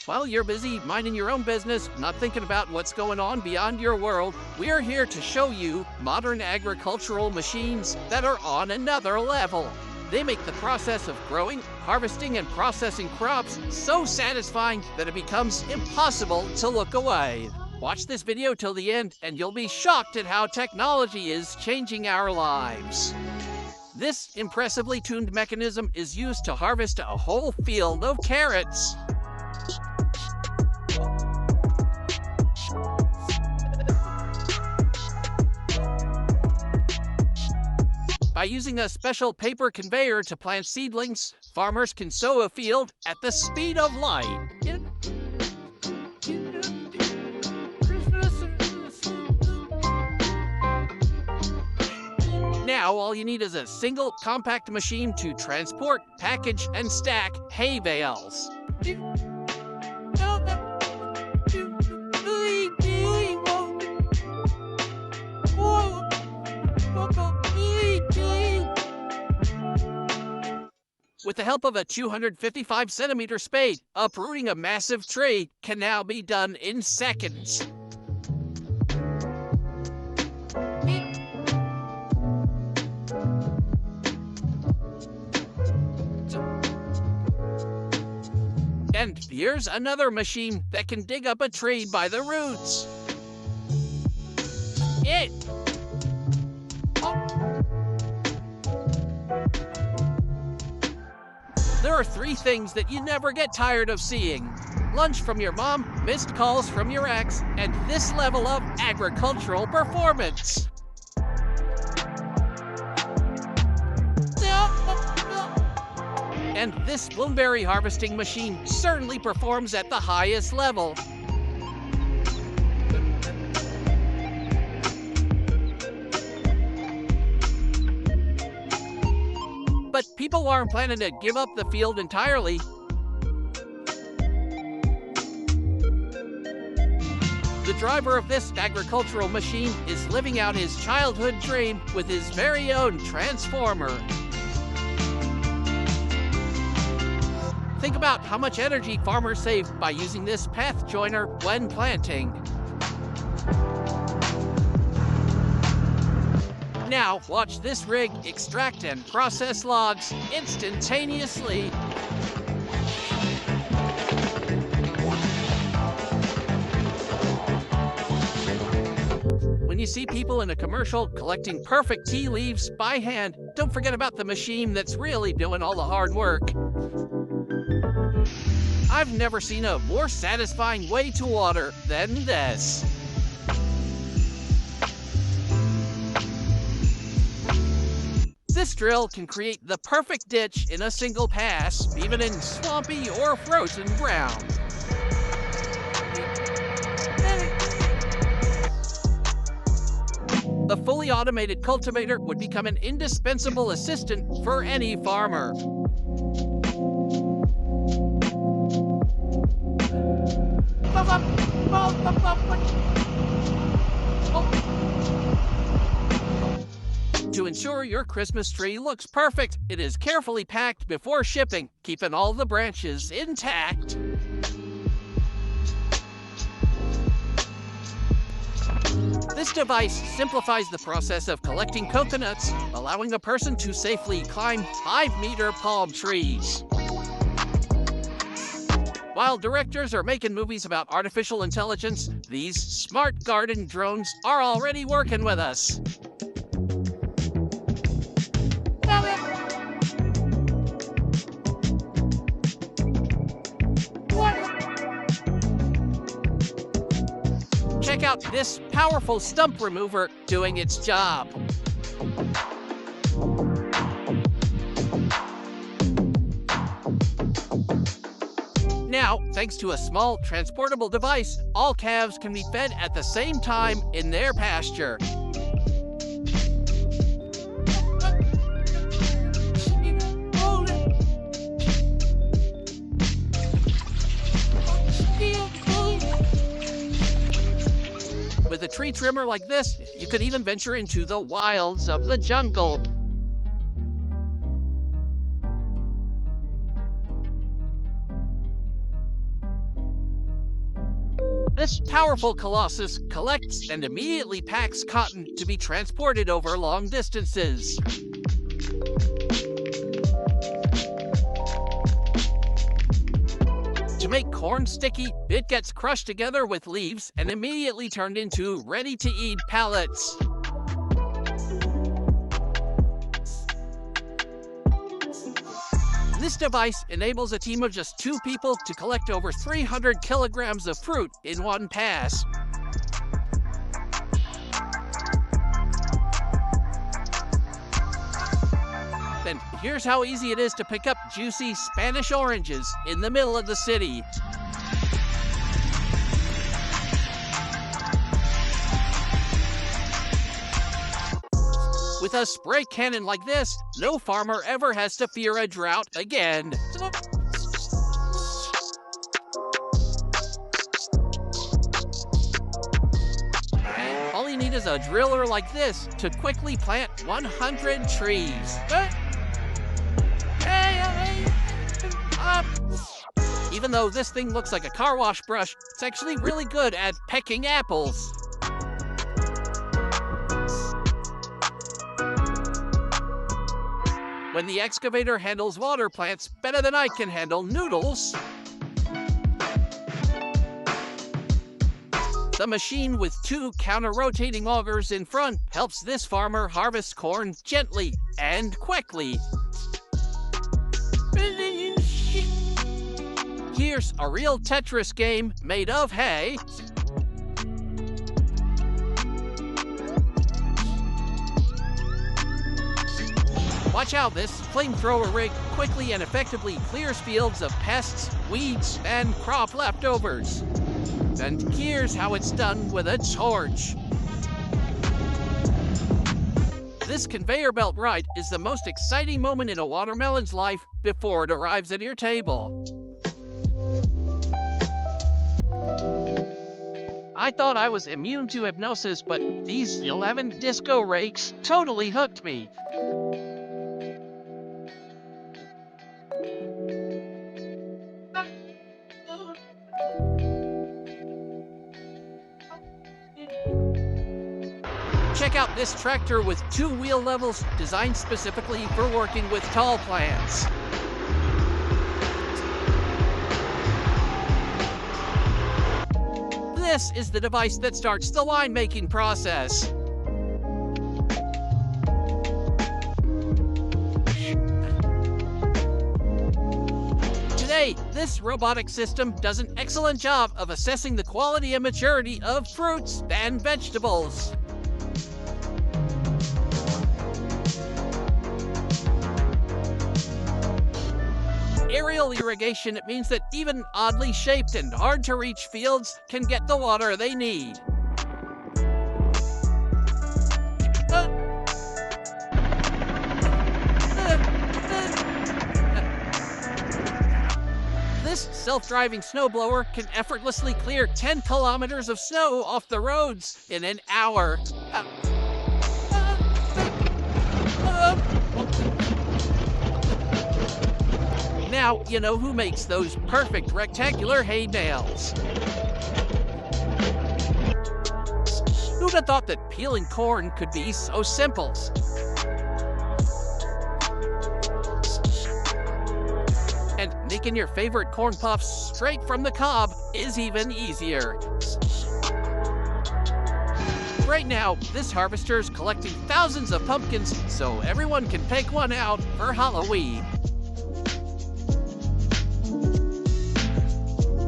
While you're busy minding your own business, not thinking about what's going on beyond your world, we're here to show you modern agricultural machines that are on another level. They make the process of growing, harvesting, and processing crops so satisfying that it becomes impossible to look away. Watch this video till the end and you'll be shocked at how technology is changing our lives. This impressively tuned mechanism is used to harvest a whole field of carrots. By using a special paper conveyor to plant seedlings, farmers can sow a field at the speed of light. Now, all you need is a single compact machine to transport, package, and stack hay bales. With the help of a 255-centimeter spade, uprooting a massive tree can now be done in seconds. And here's another machine that can dig up a tree by the roots. There are three things that you never get tired of seeing: lunch from your mom, missed calls from your ex, and this level of agricultural performance. And this blueberry harvesting machine certainly performs at the highest level. But people aren't planning to give up the field entirely. The driver of this agricultural machine is living out his childhood dream with his very own transformer. Think about how much energy farmers save by using this path joiner when planting. Now, watch this rig extract and process logs instantaneously. When you see people in a commercial collecting perfect tea leaves by hand, don't forget about the machine that's really doing all the hard work. I've never seen a more satisfying way to water than this. This drill can create the perfect ditch in a single pass, even in swampy or frozen ground. A fully automated cultivator would become an indispensable assistant for any farmer. To ensure your Christmas tree looks perfect, it is carefully packed before shipping, keeping all the branches intact. This device simplifies the process of collecting coconuts, allowing a person to safely climb 5-meter palm trees. While directors are making movies about artificial intelligence, these smart garden drones are already working with us. Check out this powerful stump remover doing its job. Now, thanks to a small transportable device, all calves can be fed at the same time in their pasture. With a tree trimmer like this, you could even venture into the wilds of the jungle. This powerful colossus collects and immediately packs cotton to be transported over long distances. To make corn sticky, it gets crushed together with leaves and immediately turned into ready-to-eat pellets. This device enables a team of just 2 people to collect over 300 kilograms of fruit in one pass. And here's how easy it is to pick up juicy Spanish oranges in the middle of the city. With a spray cannon like this, no farmer ever has to fear a drought again. All you need is a driller like this to quickly plant 100 trees. Even though this thing looks like a car wash brush, it's actually really good at pecking apples. When the excavator handles water plants better than I can handle noodles, the machine with 2 counter-rotating augers in front helps this farmer harvest corn gently and quickly. Here's a real Tetris game made of hay. Watch out, this flamethrower rig quickly and effectively clears fields of pests, weeds, and crop leftovers. And here's how it's done with a torch. This conveyor belt ride is the most exciting moment in a watermelon's life before it arrives at your table. I thought I was immune to hypnosis, but these 11 disco rakes totally hooked me. Check out this tractor with 2 wheel levels designed specifically for working with tall plants. This is the device that starts the wine-making process. Today, this robotic system does an excellent job of assessing the quality and maturity of fruits and vegetables. Aerial irrigation means that even oddly shaped and hard-to-reach fields can get the water they need. This self-driving snowblower can effortlessly clear 10 kilometers of snow off the roads in an hour. Now, you know who makes those perfect rectangular hay bales. Who'd have thought that peeling corn could be so simple? And making your favorite corn puffs straight from the cob is even easier. Right now, this harvester's collecting thousands of pumpkins so everyone can pick one out for Halloween.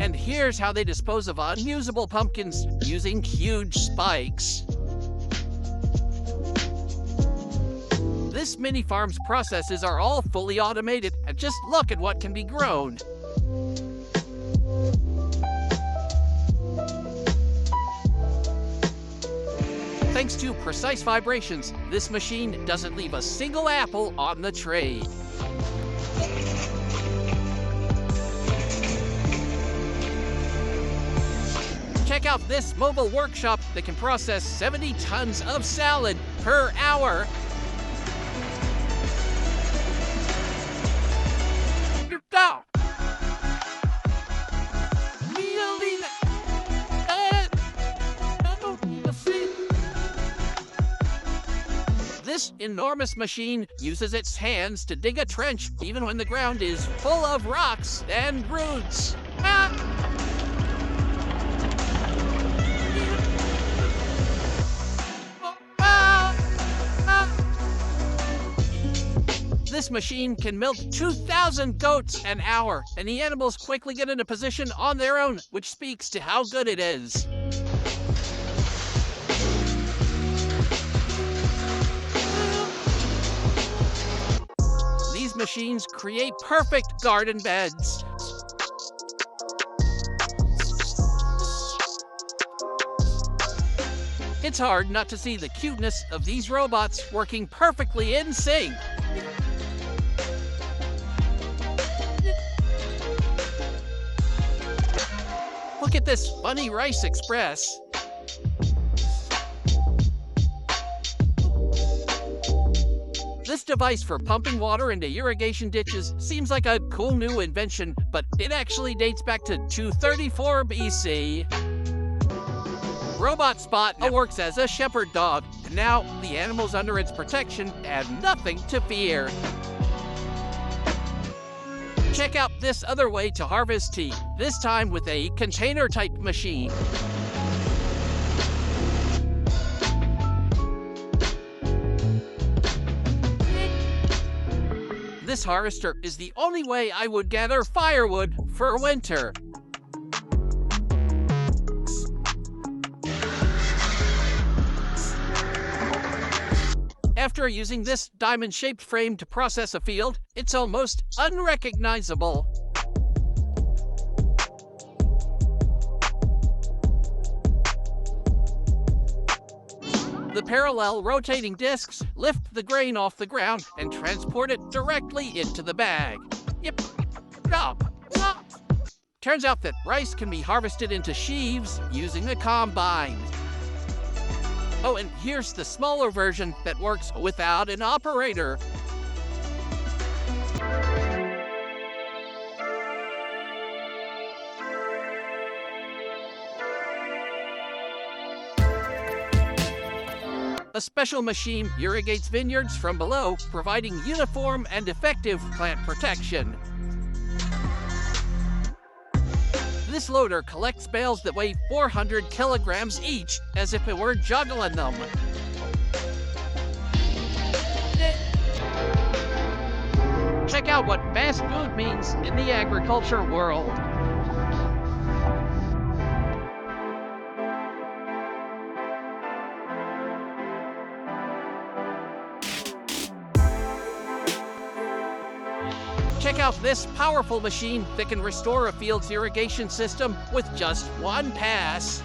And here's how they dispose of unusable pumpkins using huge spikes. This mini farm's processes are all fully automated, and just look at what can be grown. Thanks to precise vibrations, this machine doesn't leave a single apple on the tray. Check out this mobile workshop that can process 70 tons of salad per hour. Go! This enormous machine uses its hands to dig a trench even when the ground is full of rocks and roots. Ah! This machine can milk 2,000 goats an hour, and the animals quickly get into position on their own, which speaks to how good it is. These machines create perfect garden beds. It's hard not to see the cuteness of these robots working perfectly in sync. Look at this funny rice express. This device for pumping water into irrigation ditches seems like a cool new invention, but it actually dates back to 234 BC. Robot Spot works as a shepherd dog, and now the animals under its protection have nothing to fear. Check out this other way to harvest tea, this time with a container-type machine. This harvester is the only way I would gather firewood for winter. After using this diamond-shaped frame to process a field, it's almost unrecognizable. The parallel rotating discs lift the grain off the ground and transport it directly into the bag. Yep. Turns out that rice can be harvested into sheaves using a combine. Oh, and here's the smaller version that works without an operator. A special machine irrigates vineyards from below, providing uniform and effective plant protection. This loader collects bales that weigh 400 kilograms each, as if it were juggling them. Check out what fast food means in the agriculture world. Check out this powerful machine that can restore a field's irrigation system with just one pass.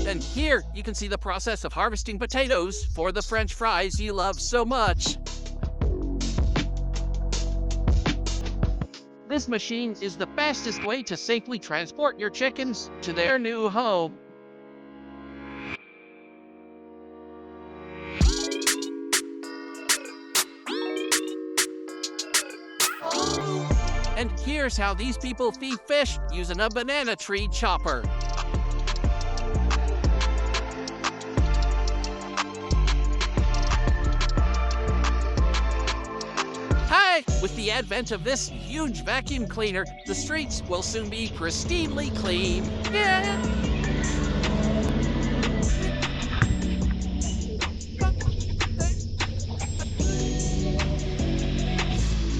And here you can see the process of harvesting potatoes for the French fries you love so much. This machine is the fastest way to safely transport your chickens to their new home. And here's how these people feed fish using a banana tree chopper. Hi! With the advent of this huge vacuum cleaner, the streets will soon be pristinely clean. Yeah!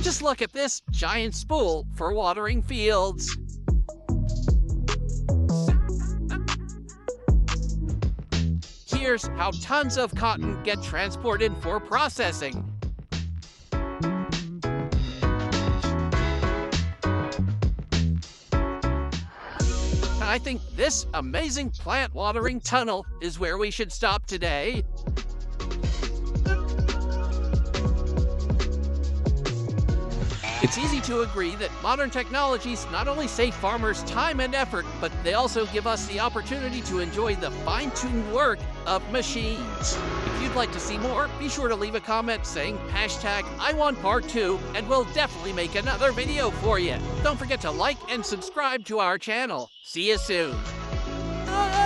Just look at this giant spool for watering fields. Here's how tons of cotton get transported for processing. I think this amazing plant watering tunnel is where we should stop today. It's easy to agree that modern technologies not only save farmers time and effort, but they also give us the opportunity to enjoy the fine-tuned work of machines. If you'd like to see more, be sure to leave a comment saying #IWantPart2, and we'll definitely make another video for you. Don't forget to like and subscribe to our channel. See you soon. Ah!